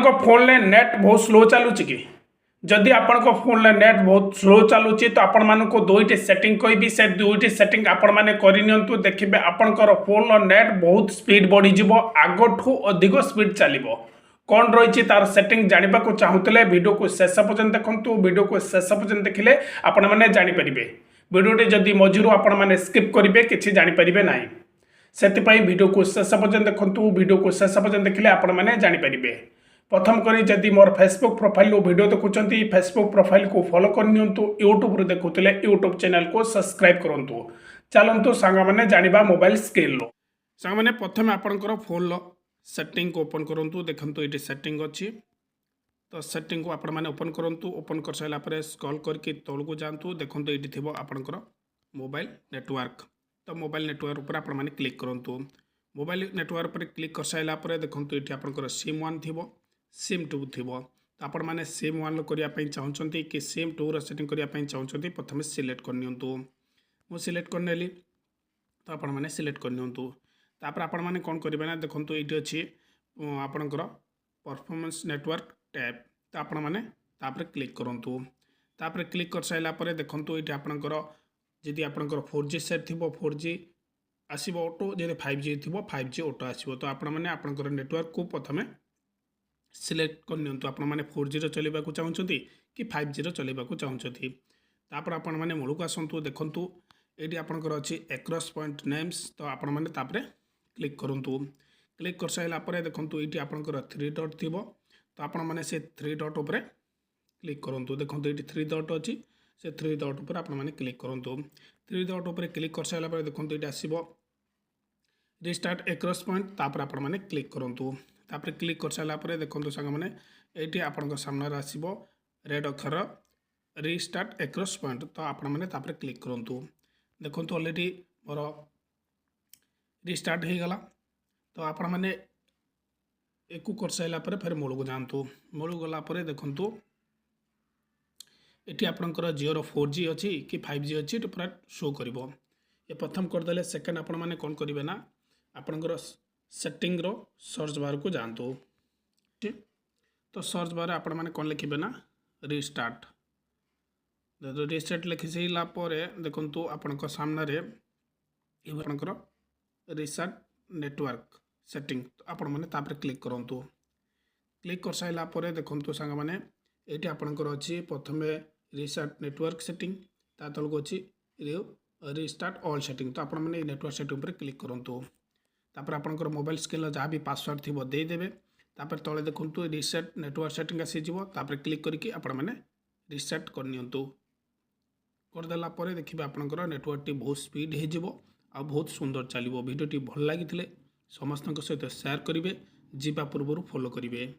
ଆପଣଙ୍କ ଫୋନ୍ରେ ନେଟ୍ ବହୁତ ସ୍ଲୋ ଚାଲୁଛି କି? ଯଦି ଆପଣଙ୍କ ଫୋନ୍ରେ ନେଟ୍ ବହୁତ ସ୍ଲୋ ଚାଲୁଛି ତ ଆପଣମାନଙ୍କୁ ଦୁଇଟି ସେଟିଂ କହିବି। ସେ ଦୁଇଟି ସେଟିଂ ଆପଣମାନେ କରିନିଅନ୍ତୁ, ଦେଖିବେ ଆପଣଙ୍କର ଫୋନ୍ର ନେଟ୍ ବହୁତ ସ୍ପିଡ୍ ବଢ଼ିଯିବ, ଆଗଠୁ ଅଧିକ ସ୍ପିଡ୍ ଚାଲିବ। କ'ଣ ରହିଛି ତାର ସେଟିଂ ଜାଣିବାକୁ ଚାହୁଁଥିଲେ ଭିଡ଼ିଓକୁ ଶେଷ ପର୍ଯ୍ୟନ୍ତ ଦେଖନ୍ତୁ। ଭିଡ଼ିଓକୁ ଶେଷ ପର୍ଯ୍ୟନ୍ତ ଦେଖିଲେ ଆପଣମାନେ ଜାଣିପାରିବେ। ଭିଡ଼ିଓଟି ଯଦି ମଝିରୁ ଆପଣମାନେ ସ୍କିପ୍ କରିବେ କିଛି ଜାଣିପାରିବେ ନାହିଁ। ସେଥିପାଇଁ ଭିଡ଼ିଓକୁ ଶେଷ ପର୍ଯ୍ୟନ୍ତ ଦେଖନ୍ତୁ। ଭିଡ଼ିଓକୁ ଶେଷ ପର୍ଯ୍ୟନ୍ତ ଦେଖିଲେ ଆପଣମାନେ ଜାଣିପାରିବେ। प्रथम करी जदि मोर फेसबुक प्रोफाइल वीडियो देखुंती फेसबुक प्रोफाइल को फॉलो करनियंतु। यूट्यूब रे देखुतले यूट्यूब चैनल को सब्सक्राइब करंतु। चलंतु सांग माने जानिबा मोबाइल स्क्रीन लो। सांग माने प्रथम आपनकर फोन लो सेटिंग को ओपन करंतु। देखंतु एटी सेटिंग अछि, तो सेटिंग को आपण माने ओपन करंतु। ओपन कर साइला परे स्क्रॉल करके तळ को जांतु। देखंतु एटी थिबो आपनकर मोबाइल नेटवर्क। तो मोबाइल नेटवर्क ऊपर आपण माने क्लिक करंतु। मोबाइल नेटवर्क पर क्लिक कर साइला परे देखंतु एटी आपनकर सिम 1 थिबो, सिम 2 थिबो। तो आपण माने सिम 1 करिया पई चाहउछंती कि सिम 2 रो सेटिंग करिया पई चाहउछंती, प्रथमे सिलेक्ट करनियंतु। मो सिलेक्ट करनेली, तो आपण माने सिलेक्ट करनियंतु। तापर आपण माने कोन करिबे ना देखंतु एटी अछि आपनकर परफॉर्मेंस नेटवर्क टैब। तो आपण माने तापर क्लिक करंतु। तापर क्लिक कर साइला परे देखंतु एटी आपनकर जदि आपनकर 4G सेट थिबो 4G आसीबो ऑटो, जदि 5G थिबो 5G ऑटो आसीबो। तो आपण माने आपनकर नेटवर्क को प्रथमे सिलेक्ट करनियंतु। आपण माने 4G रो चलेबाकू चाहउछंती कि 5G रो चलेबाकू चाहउछंती। तापर आपण माने मूळକୁ आसंतु। देखंतु एटी आपनकर अछि एक्रॉस पॉइंट नेम्स। तो आपण माने तापरे क्लिक करंतु। क्लिक कर साइला परे देखंतु एटी आपनकर 3 डॉट थिबो। तो आपण माने से 3 डॉट ऊपर क्लिक करंतु। देखंतु एटी 3 डॉट अछि, से 3 डॉट ऊपर आपण माने क्लिक करंतु। 3 डॉट ऊपर क्लिक कर साइला परे देखंतु एटी आसीबो रिस्टार्ट एक्रॉस पॉइंट। तापर आपण माने क्लिक करंतु। तापर क्लिक कर साइला परे देखंतु संग माने एटी आपनका सामने रे आसीबो रेड अक्षर रिस्टार्ट एक्रॉस पॉइंट। तो आपण माने तापर क्लिक करंतु। देखंतु ऑलरेडी मोर रिस्टार्ट हे गला। तो आपण माने एकु कर साइला परे फिर मूल को जानतु। मूल गला परे देखंतु एटी आपनकर जियो रो 4G अछि कि 5G अछि तो पूरा शो करिवो। ये प्रथम कर देले। सेकंड आपण माने कोन करिवे ना आपनकर सेटिंग रो सर्च बार को जानतु। तो सर्च बार आपण माने कोन लिखिबे ना रिस्टार्ट। तो रिस्टार्ट लिखि सैला परे देखंतु आपनकर सामने रे आपनकर रिस्टार्ट नेटवर्क सेटिंग। तो आपण माने तापर क्लिक करंतु। क्लिक कर साइला परे देखंतु संग माने एटी आपनकर अछि प्रथमे रिस्टार्ट नेटवर्क सेटिंग, ता तळको अछि रिस्टार्ट ऑल सेटिंग। तो आपण माने नेटवर्क सेटिंग पर क्लिक करंतु। तापर आपनकर मोबाइल स्क्रीन जहाँ भी पासवर्ड थी देदेवे। तापर तले देखंतु रिसेट नेटवर्क सेटिंग आसी जिवो। तापर क्लिक करके आपण माने रिसेट करनियंतु। करदेला परे देखिबे आपनकर नेटवर्क टी बहुत स्पीड हे जिवो आ बहुत सुंदर चलिवो। वीडियो टी भल लागिथिले समस्तक सहित शेयर करिवे, जीवा पूर्वरु फॉलो करिवे।